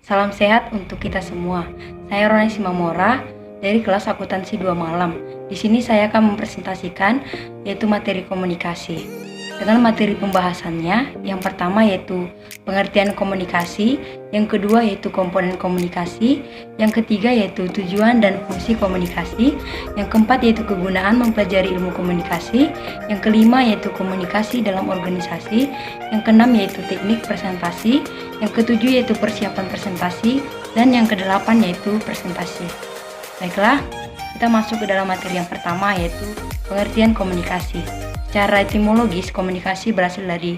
Salam sehat untuk kita semua. Saya Rona Simamora dari kelas akuntansi 2 Malam. Di sini saya akan mempresentasikan yaitu materi komunikasi. Dengan materi pembahasannya, yang pertama yaitu pengertian komunikasi, yang kedua yaitu komponen komunikasi, yang ketiga yaitu tujuan dan fungsi komunikasi, yang keempat yaitu kegunaan mempelajari ilmu komunikasi, yang kelima yaitu komunikasi dalam organisasi, yang keenam yaitu teknik presentasi, yang ketujuh yaitu persiapan presentasi, dan yang kedelapan yaitu presentasi. Baiklah, kita masuk ke dalam materi yang pertama yaitu pengertian komunikasi. Secara etimologis, komunikasi berasal dari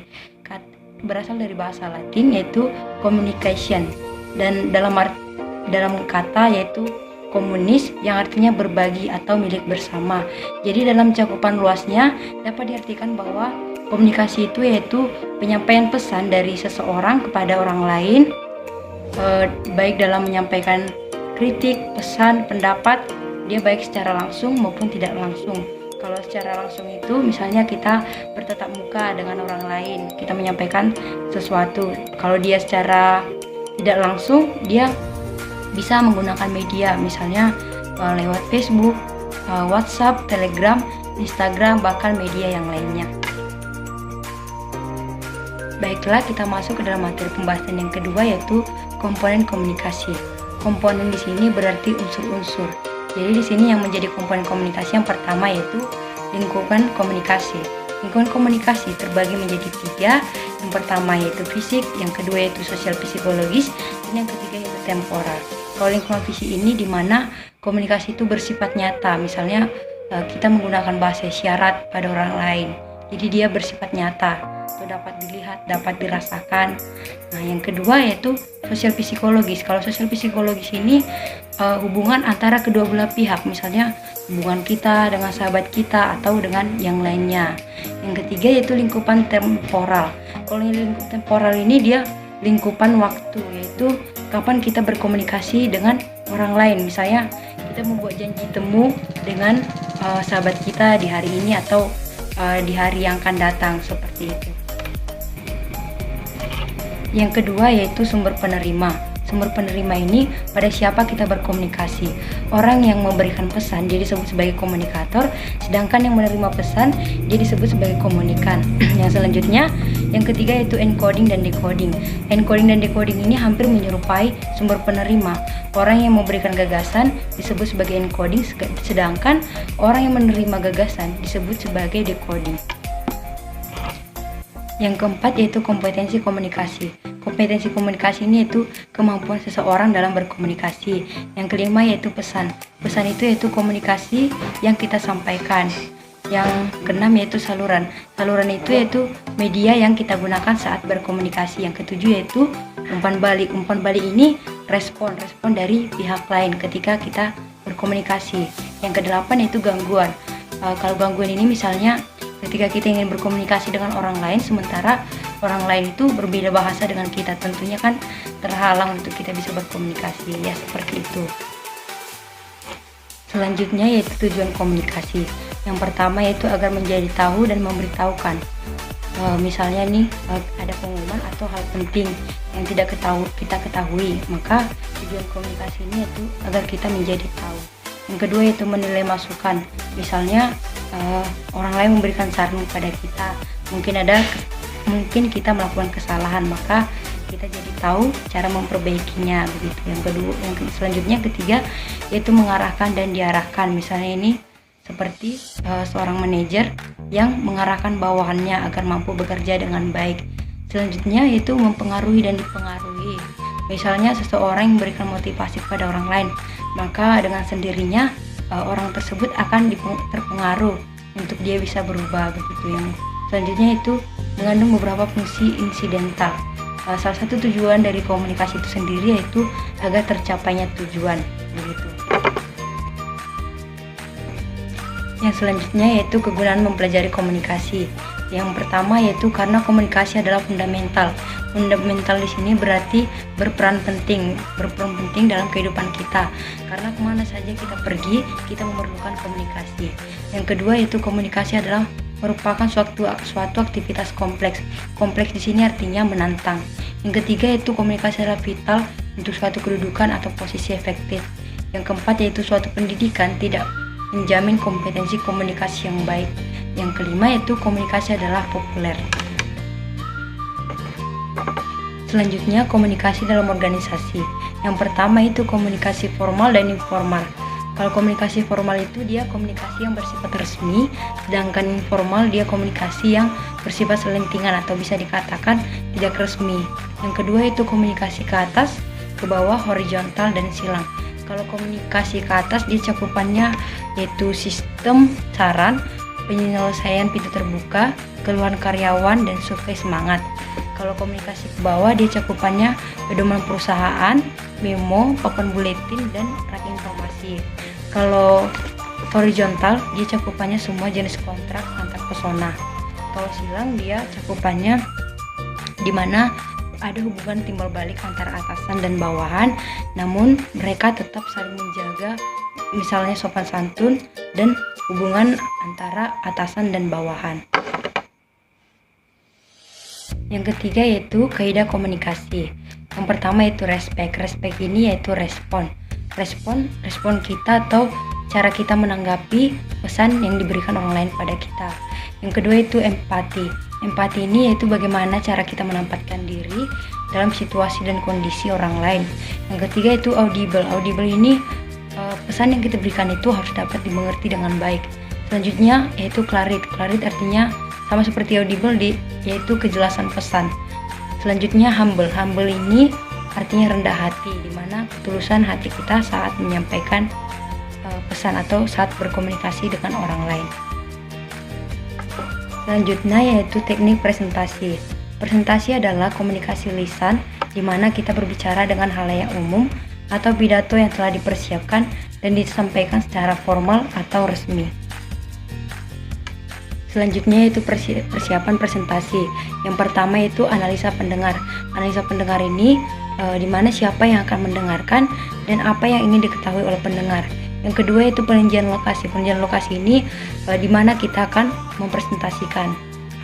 bahasa Latin yaitu communication, dan dalam kata yaitu komunis yang artinya berbagi atau milik bersama. Jadi dalam cakupan luasnya dapat diartikan bahwa komunikasi itu yaitu penyampaian pesan dari seseorang kepada orang lain, baik dalam menyampaikan kritik, pesan, pendapat, dia baik secara langsung maupun tidak langsung. Kalau secara langsung itu misalnya kita bertatap muka dengan orang lain, kita menyampaikan sesuatu. Kalau dia secara tidak langsung, dia bisa menggunakan media, misalnya lewat Facebook, WhatsApp, Telegram, Instagram, bahkan media yang lainnya. Baiklah, kita masuk ke dalam materi pembahasan yang kedua yaitu komponen komunikasi. Komponen di sini berarti unsur-unsur. Jadi di sini yang menjadi komponen komunikasi yang pertama yaitu lingkupan komunikasi. Lingkupan komunikasi terbagi menjadi tiga. Yang pertama yaitu fisik, yang kedua yaitu sosial psikologis, dan yang ketiga yaitu temporal. Kalau lingkupan fisik ini di mana komunikasi itu bersifat nyata. Misalnya kita menggunakan bahasa isyarat pada orang lain. Jadi dia bersifat nyata, itu dapat dilihat, dapat dirasakan. Nah, yang kedua yaitu sosial psikologis. Kalau sosial psikologis ini hubungan antara kedua belah pihak, misalnya hubungan kita dengan sahabat kita atau dengan yang lainnya. Yang ketiga yaitu lingkupan temporal. Kalau lingkup temporal ini dia lingkupan waktu, yaitu kapan kita berkomunikasi dengan orang lain. Misalnya kita membuat janji temu dengan sahabat kita di hari ini atau di hari yang akan datang, seperti itu. Yang kedua yaitu sumber penerima. Sumber penerima ini pada siapa kita berkomunikasi. Orang yang memberikan pesan dia disebut sebagai komunikator, sedangkan yang menerima pesan dia disebut sebagai komunikan. Yang selanjutnya, yang ketiga yaitu encoding dan decoding. Encoding dan decoding ini hampir menyerupai sumber penerima. Orang yang memberikan gagasan disebut sebagai encoding, sedangkan orang yang menerima gagasan disebut sebagai decoding. Yang keempat yaitu kompetensi komunikasi. Kompetensi komunikasi ini yaitu kemampuan seseorang dalam berkomunikasi. Yang kelima yaitu pesan. Pesan itu yaitu komunikasi yang kita sampaikan. Yang keenam yaitu saluran. Saluran itu yaitu media yang kita gunakan saat berkomunikasi. Yang ketujuh yaitu umpan balik. Umpan balik ini respon dari pihak lain ketika kita berkomunikasi. Yang kedelapan yaitu gangguan. Kalau gangguan ini misalnya ketika kita ingin berkomunikasi dengan orang lain sementara orang lain itu berbeda bahasa dengan kita, tentunya kan terhalang untuk kita bisa berkomunikasi, ya seperti itu. Selanjutnya yaitu tujuan komunikasi. Yang pertama yaitu agar menjadi tahu dan memberitahukan. Misalnya nih ada pengumuman atau hal penting yang tidak kita ketahui, maka tujuan komunikasi ini yaitu agar kita menjadi tahu. Yang kedua yaitu menilai masukan. Misalnya orang lain memberikan saran kepada kita, mungkin kita melakukan kesalahan, maka kita jadi tahu cara memperbaikinya, begitu. Yang selanjutnya ketiga yaitu mengarahkan dan diarahkan. Misalnya ini seperti seorang manajer yang mengarahkan bawahannya agar mampu bekerja dengan baik. Selanjutnya yaitu mempengaruhi dan dipengaruhi. Misalnya seseorang yang memberikan motivasi kepada orang lain, maka dengan sendirinya orang tersebut akan terpengaruh untuk dia bisa berubah, begitu. Yang selanjutnya itu mengandung beberapa fungsi insidental. Salah satu tujuan dari komunikasi itu sendiri yaitu agar tercapainya tujuan, begitu. Yang selanjutnya yaitu kegunaan mempelajari komunikasi. Yang pertama yaitu karena komunikasi adalah fundamental. Fundamental di sini berarti berperan penting dalam kehidupan kita. Karena kemana saja kita pergi, kita memerlukan komunikasi. Yang kedua yaitu komunikasi adalah merupakan suatu aktivitas kompleks. Kompleks di sini artinya menantang. Yang ketiga yaitu komunikasi adalah vital untuk suatu kedudukan atau posisi efektif. Yang keempat yaitu suatu pendidikan tidak menjamin kompetensi komunikasi yang baik. Yang kelima yaitu komunikasi adalah populer. Selanjutnya, komunikasi dalam organisasi. Yang pertama itu komunikasi formal dan informal. Kalau komunikasi formal itu dia komunikasi yang bersifat resmi, sedangkan informal dia komunikasi yang bersifat selentingan atau bisa dikatakan tidak resmi. Yang kedua itu komunikasi ke atas, ke bawah, horizontal, dan silang. Kalau komunikasi ke atas dia cakupannya yaitu sistem saran, penyelesaian pintu terbuka, keluhan karyawan, dan survei semangat. Kalau komunikasi ke bawah dia cakupannya pedoman perusahaan, memo, papan buletin, dan rak informasi. Kalau horizontal dia cakupannya semua jenis kontrak antar pesona. Kalau silang dia cakupannya di mana ada hubungan timbal balik antara atasan dan bawahan, namun mereka tetap saling menjaga misalnya sopan santun dan hubungan antara atasan dan bawahan. Yang ketiga yaitu kaidah komunikasi. Yang pertama yaitu respect. Respect ini yaitu respon kita atau cara kita menanggapi pesan yang diberikan orang lain pada kita. Yang kedua itu empati. Empati ini yaitu bagaimana cara kita menempatkan diri dalam situasi dan kondisi orang lain. Yang ketiga itu audible. Audible ini pesan yang kita berikan itu harus dapat dimengerti dengan baik. Selanjutnya yaitu clarit. Clarit artinya sama seperti audible yaitu kejelasan pesan. Selanjutnya humble. Humble ini artinya rendah hati, di mana ketulusan hati kita saat menyampaikan pesan atau saat berkomunikasi dengan orang lain. Selanjutnya yaitu teknik presentasi. Presentasi adalah komunikasi lisan di mana kita berbicara dengan halayak umum atau pidato yang telah dipersiapkan dan disampaikan secara formal atau resmi. Selanjutnya yaitu persiapan presentasi. Yang pertama yaitu analisa pendengar. Analisa pendengar ini di mana siapa yang akan mendengarkan dan apa yang ingin diketahui oleh pendengar. Yang kedua yaitu peninjauan lokasi. Peninjauan lokasi ini di mana kita akan mempresentasikan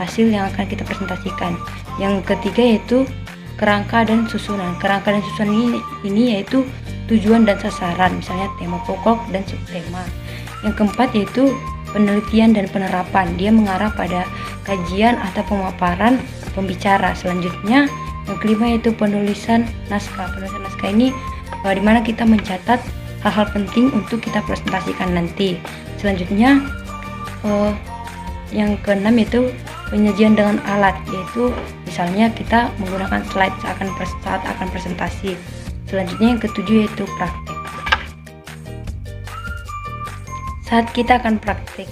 hasil yang akan kita presentasikan. Yang ketiga yaitu kerangka dan susunan. Kerangka dan susunan ini yaitu tujuan dan sasaran, misalnya tema pokok dan subtema. Yang keempat yaitu penelitian dan penerapan. Dia mengarah pada kajian atau pemaparan pembicara. Selanjutnya yang kelima yaitu penulisan naskah. Penulisan naskah ini di mana kita mencatat hal-hal penting untuk kita presentasikan nanti. Selanjutnya yang keenam yaitu penyajian dengan alat, yaitu misalnya kita menggunakan slide saat akan presentasi. Selanjutnya yang ketujuh yaitu praktek. Saat kita akan praktik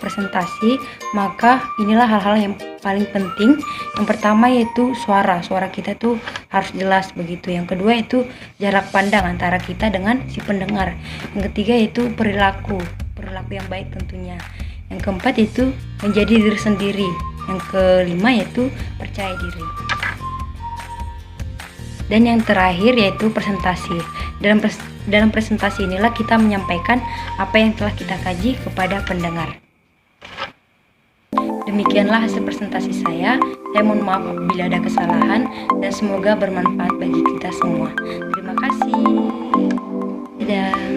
presentasi, maka inilah hal-hal yang paling penting. Yang pertama yaitu suara kita tuh harus jelas begitu. Yang kedua itu jarak pandang antara kita dengan si pendengar. Yang ketiga yaitu perilaku yang baik tentunya. Yang keempat itu menjadi diri sendiri. Yang kelima yaitu percaya diri. Dan yang terakhir yaitu presentasi. Dalam presentasi inilah kita menyampaikan apa yang telah kita kaji kepada pendengar. Demikianlah hasil presentasi saya. Saya mohon maaf apabila ada kesalahan dan semoga bermanfaat bagi kita semua. Terima kasih. Dadah.